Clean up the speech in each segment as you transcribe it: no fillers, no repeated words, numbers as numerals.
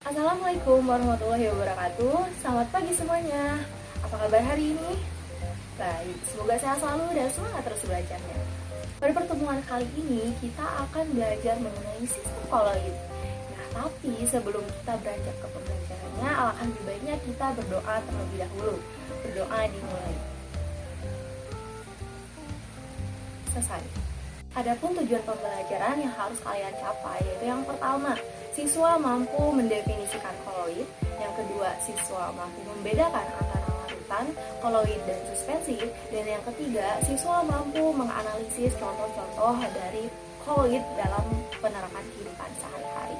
Assalamualaikum warahmatullahi wabarakatuh. Selamat pagi semuanya. Apa kabar hari ini? Baik, semoga sehat selalu dan semangat terus belajarnya. Pada pertemuan kali ini kita akan belajar mengenai sistem koloid. Nah, tapi sebelum kita beranjak ke pembelajarannya, alangkah lebih baiknya kita berdoa terlebih dahulu. Berdoa dimulai. Selesai. Adapun tujuan pembelajaran yang harus kalian capai yaitu yang pertama, siswa mampu mendefinisikan koloid. Yang kedua, siswa mampu membedakan antara larutan, koloid, dan suspensi. Dan yang ketiga, siswa mampu menganalisis contoh-contoh dari koloid dalam penerapan kehidupan sehari-hari.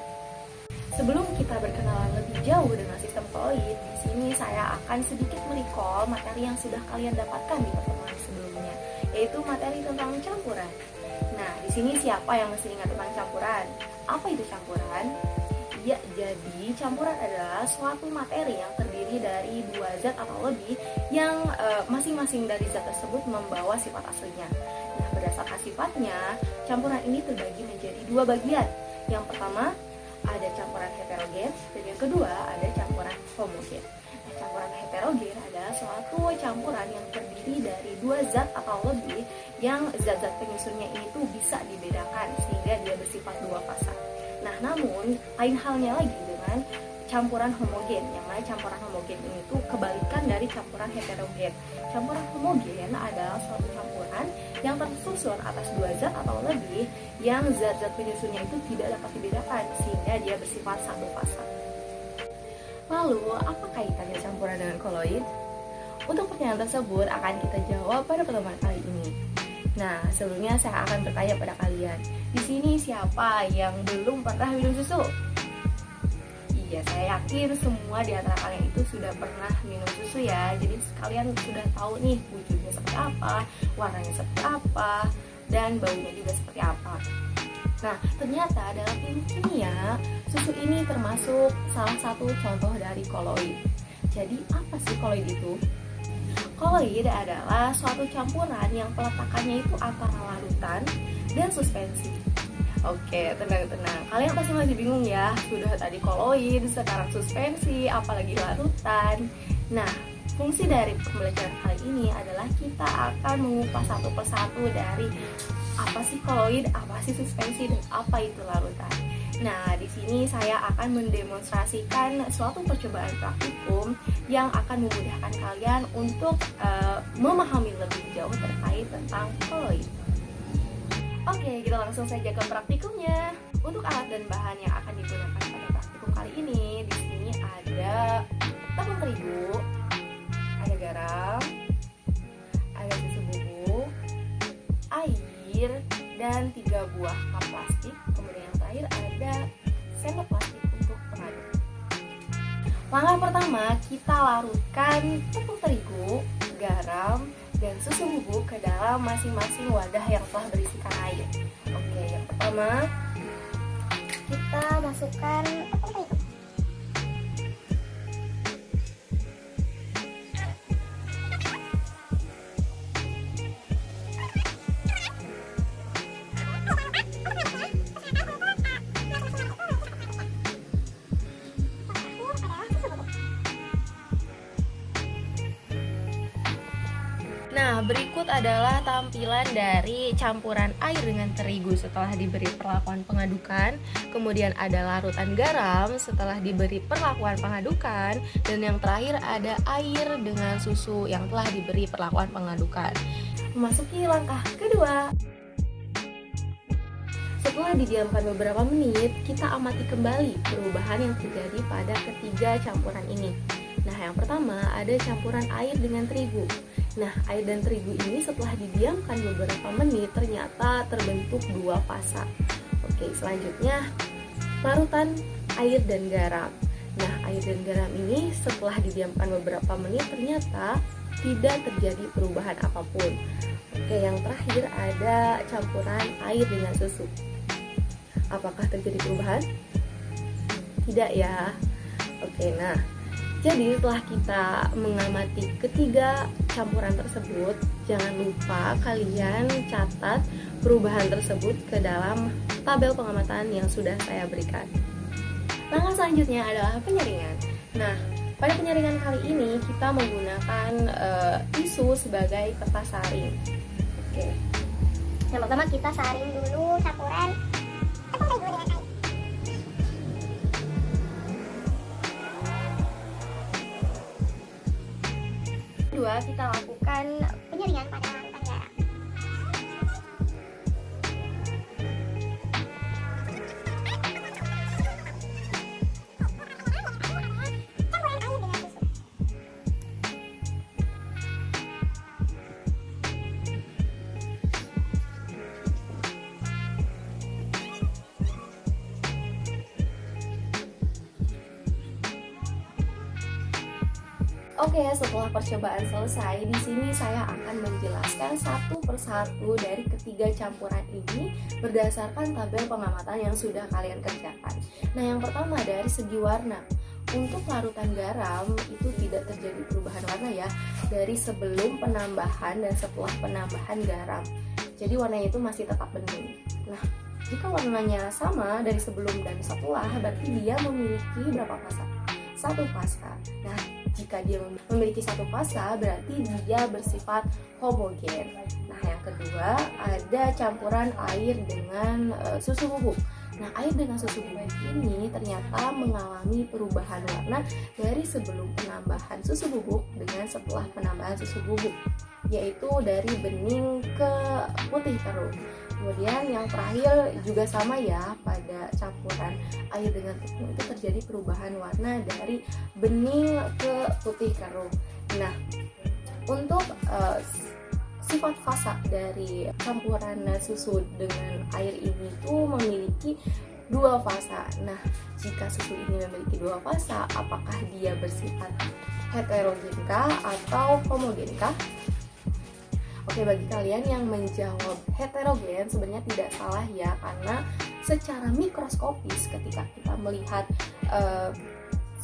Sebelum kita berkenalan lebih jauh dengan sistem koloid, di sini saya akan sedikit merecall materi yang sudah kalian dapatkan di pertemuan sebelumnya, yaitu materi tentang campuran. Nah, di sini siapa yang mesti ingat tentang campuran? Apa itu campuran? Ya, jadi campuran adalah suatu materi yang terdiri dari dua zat atau lebih yang masing-masing dari zat tersebut membawa sifat aslinya. Nah, berdasarkan sifatnya, campuran ini terbagi menjadi dua bagian. Yang pertama, ada campuran heterogen, dan yang kedua ada campuran homogen. Nah, campuran heterogen adalah suatu campuran yang terdiri dari dua zat atau lebih yang zat-zat penyusunnya ini tuh bisa dibedakan sehingga dia bersifat dua fasa. Nah, namun lain halnya lagi dengan campuran homogen, yang mana campuran homogen ini tuh kebalikan dari campuran heterogen. Campuran homogen adalah suatu campuran yang tersusun atas dua zat atau lebih yang zat-zat penyusunnya itu tidak dapat dibedakan sehingga dia bersifat satu fasa. Lalu, apa kaitannya campuran dengan koloid? Untuk pertanyaan tersebut akan kita jawab pada pertemuan kali ini. Nah, sebelumnya saya akan bertanya pada kalian. Di sini siapa yang belum pernah minum susu? Iya, saya yakin semua di antara kalian itu sudah pernah minum susu ya. Jadi kalian sudah tahu nih wujudnya seperti apa, warnanya seperti apa, dan baunya juga seperti apa. Nah, ternyata dalam ilmu kimia, susu ini termasuk salah satu contoh dari koloid. Jadi, apa sih koloid itu? Koloid adalah suatu campuran yang peletakannya itu antara larutan dan suspensi. Oke, tenang-tenang. Kalian pasti masih bingung ya, sudah tadi koloid, sekarang suspensi, apalagi larutan. Nah, fungsi dari pembelajaran kali ini adalah kita akan mengupas satu persatu dari apa sih koloid, apa sih suspensi, dan apa itu larutan. Nah, di sini saya akan mendemonstrasikan suatu percobaan praktikum yang akan memudahkan kalian untuk memahami lebih jauh terkait tentang koloid. Oke, kita langsung saja ke praktikumnya. Untuk alat dan bahan yang akan digunakan pada praktikum kali ini, di sini ada tepung terigu, ada garam, ada susu bubuk, air, dan 3 buah cup plastik. Kemudian yang terakhir ada sendok plastik untuk pengaduk. Langkah pertama, kita larutkan tepung terigu, garam, dan susu bubuk ke dalam masing-masing wadah yang telah berisikan air. Oke, yang pertama kita masukkan tepung terigu. Nah, berikut adalah tampilan dari campuran air dengan terigu setelah diberi perlakuan pengadukan. Kemudian ada larutan garam setelah diberi perlakuan pengadukan. Dan yang terakhir ada air dengan susu yang telah diberi perlakuan pengadukan. Memasuki langkah kedua. Setelah didiamkan beberapa menit, kita amati kembali perubahan yang terjadi pada ketiga campuran ini. Nah, yang pertama ada campuran air dengan terigu. Nah, air dan terigu ini setelah didiamkan beberapa menit ternyata terbentuk dua fasa. Oke, selanjutnya larutan air dan garam. Nah, air dan garam ini setelah didiamkan beberapa menit ternyata tidak terjadi perubahan apapun. Oke, yang terakhir ada campuran air dengan susu. Apakah terjadi perubahan? Tidak ya. Oke, nah, jadi setelah kita mengamati ketiga campuran tersebut, jangan lupa kalian catat perubahan tersebut ke dalam tabel pengamatan yang sudah saya berikan. Langkah selanjutnya adalah penyaringan. Nah, pada penyaringan kali ini kita menggunakan tisu sebagai kertas saring. Oke. Yang pertama kita saring dulu campuran tepung terigu dengan air. Kedua, kita lakukan penyaringan pada larutan garam. Oke, setelah percobaan selesai, di sini saya akan menjelaskan satu persatu dari ketiga campuran ini berdasarkan tabel pengamatan yang sudah kalian kerjakan. Nah, yang pertama dari segi warna. Untuk larutan garam itu tidak terjadi perubahan warna ya, dari sebelum penambahan dan setelah penambahan garam. Jadi warnanya itu masih tetap bening. Nah, jika warnanya sama dari sebelum dan setelah, berarti dia memiliki berapa fasa? Satu fasa. Nah, jika dia memiliki satu fasa, berarti dia bersifat homogen. Nah, yang kedua ada campuran air dengan susu bubuk. Nah, air dengan susu bubuk ini ternyata mengalami perubahan warna dari sebelum penambahan susu bubuk dengan setelah penambahan susu bubuk, yaitu dari bening ke putih keruh. Kemudian yang terakhir juga sama ya, pada campuran air dengan tepung itu terjadi perubahan warna dari bening ke putih keruh. Nah, untuk sifat fasa dari campuran susu dengan air ini tuh memiliki dua fasa. Nah, jika susu ini memiliki dua fasa, apakah dia bersifat heterogenkah atau homogenkah? Oke, bagi kalian yang menjawab heterogen sebenarnya tidak salah ya, karena secara mikroskopis ketika kita melihat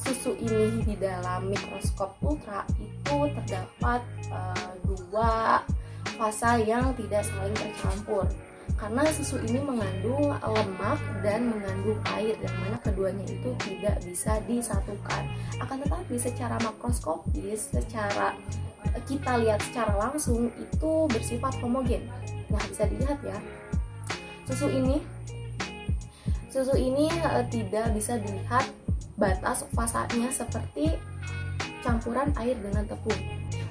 susu ini di dalam mikroskop ultra itu terdapat dua fasa yang tidak saling tercampur, karena susu ini mengandung lemak dan mengandung air, yang mana keduanya itu tidak bisa disatukan. Akan tetapi secara makroskopis, secara kita lihat secara langsung itu bersifat homogen. Nah, bisa dilihat ya, susu ini tidak bisa dilihat batas fasanya seperti campuran air dengan tepung.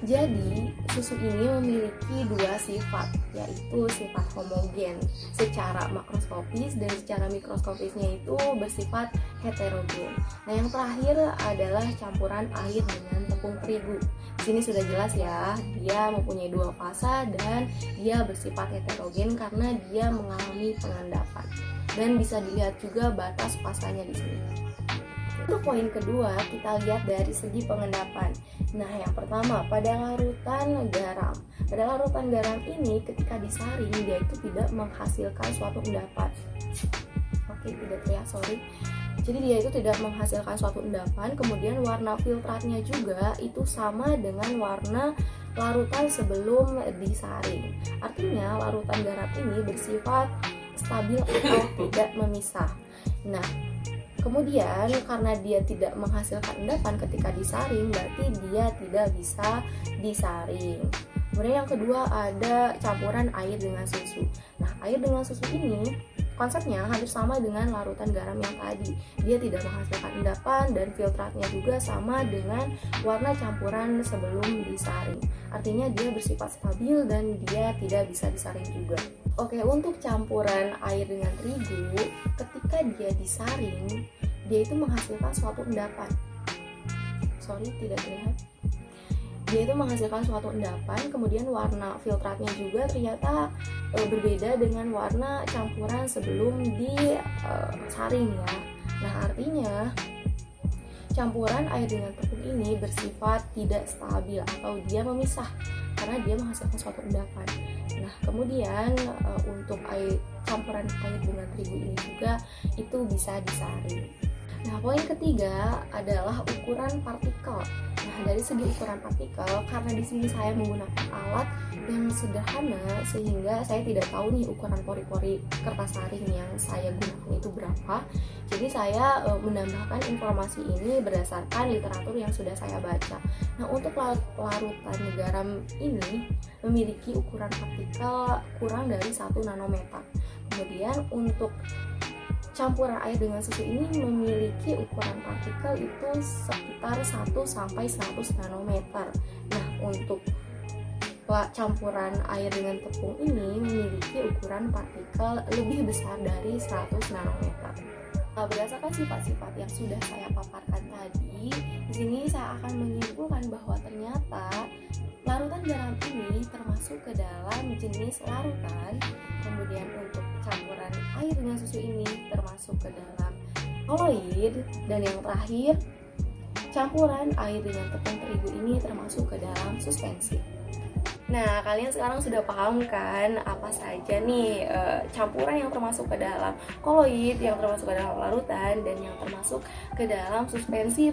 Jadi susu ini memiliki dua sifat, yaitu sifat homogen secara makroskopis dan secara mikroskopisnya itu bersifat heterogen. Nah, yang terakhir adalah campuran air dengan tepung terigu. Di sini sudah jelas ya, dia mempunyai dua fasa dan dia bersifat heterogen karena dia mengalami pengendapan. Dan bisa dilihat juga batas fasanya di sini. Untuk poin kedua, kita lihat dari segi pengendapan. Nah, yang pertama pada larutan garam. Pada larutan garam ini ketika disaring dia itu tidak menghasilkan suatu endapan. Oke, tidak terlihat, sorry. Jadi dia itu tidak menghasilkan suatu endapan. Kemudian warna filtratnya juga itu sama dengan warna larutan sebelum disaring. Artinya larutan garam ini bersifat stabil atau tidak memisah. Nah, kemudian karena dia tidak menghasilkan endapan ketika disaring, berarti dia tidak bisa disaring. Kemudian yang kedua ada campuran air dengan susu. Nah, air dengan susu ini konsepnya hampir sama dengan larutan garam yang tadi. Dia tidak menghasilkan endapan dan filtratnya juga sama dengan warna campuran sebelum disaring. Artinya dia bersifat stabil dan dia tidak bisa disaring juga. Oke, untuk campuran air dengan terigu, ketika dia disaring, dia itu menghasilkan suatu endapan. Sorry, tidak terlihat. Dia itu menghasilkan suatu endapan, kemudian warna filtratnya juga ternyata berbeda dengan warna campuran sebelum disaring ya. Nah, artinya campuran air dengan tepung ini bersifat tidak stabil atau dia memisah karena dia menghasilkan suatu endapan. Nah, kemudian untuk campuran air dengan terigu ini juga itu bisa disaring. Nah, poin ketiga adalah ukuran partikel. Nah, dari segi ukuran partikel, karena di sini saya menggunakan alat yang sederhana sehingga saya tidak tahu nih ukuran pori-pori kertas saring yang saya gunakan itu berapa. Jadi saya menambahkan informasi ini berdasarkan literatur yang sudah saya baca. Nah, untuk larutan garam ini memiliki ukuran partikel kurang dari 1 nanometer. Kemudian untuk campuran air dengan susu ini memiliki ukuran partikel itu sekitar 1 sampai 100 nanometer. Nah, untuk campuran air dengan tepung ini memiliki ukuran partikel lebih besar dari 100 nanometer. Nah, berdasarkan sifat-sifat yang sudah saya paparkan tadi, di sini saya akan menyimpulkan bahwa ternyata larutan garam ini termasuk ke dalam jenis larutan. Kemudian untuk campuran air dengan susu ini termasuk ke dalam koloid, dan yang terakhir campuran air dengan tepung terigu ini termasuk ke dalam suspensi. Nah, kalian sekarang sudah paham kan apa saja nih campuran yang termasuk ke dalam koloid, yang termasuk ke dalam larutan, dan yang termasuk ke dalam suspensi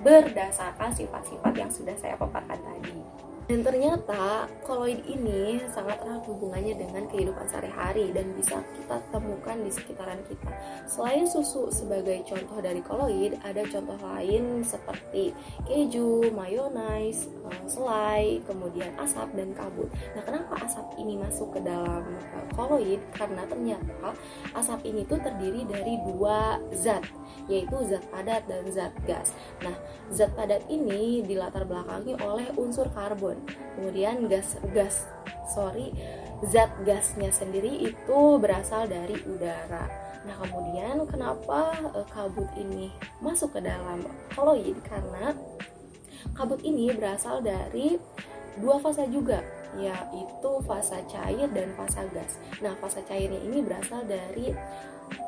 berdasarkan sifat-sifat yang sudah saya paparkan tadi. Dan ternyata koloid ini sangat erat hubungannya dengan kehidupan sehari-hari dan bisa kita temukan di sekitaran kita. Selain susu sebagai contoh dari koloid, ada contoh lain seperti keju, mayonaise, selai, kemudian asap dan kabut. Nah, kenapa asap ini masuk ke dalam koloid? Karena ternyata asap ini tuh terdiri dari 2 zat, yaitu zat padat dan zat gas. Nah, zat padat ini dilatar belakangi oleh unsur karbon. Kemudian zat gasnya sendiri itu berasal dari udara. Nah, kemudian kenapa kabut ini masuk ke dalam koloid? Karena kabut ini berasal dari 2 fasa juga, yaitu fasa cair dan fasa gas. Nah, fasa cairnya ini berasal dari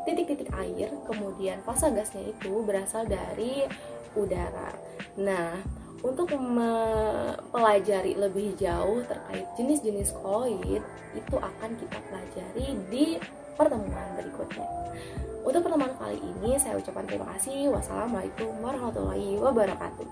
titik-titik air, kemudian fasa gasnya itu berasal dari udara. Nah, untuk mempelajari lebih jauh terkait jenis-jenis koloid, itu akan kita pelajari di pertemuan berikutnya. Untuk pertemuan kali ini saya ucapkan terima kasih. Wassalamualaikum warahmatullahi wabarakatuh.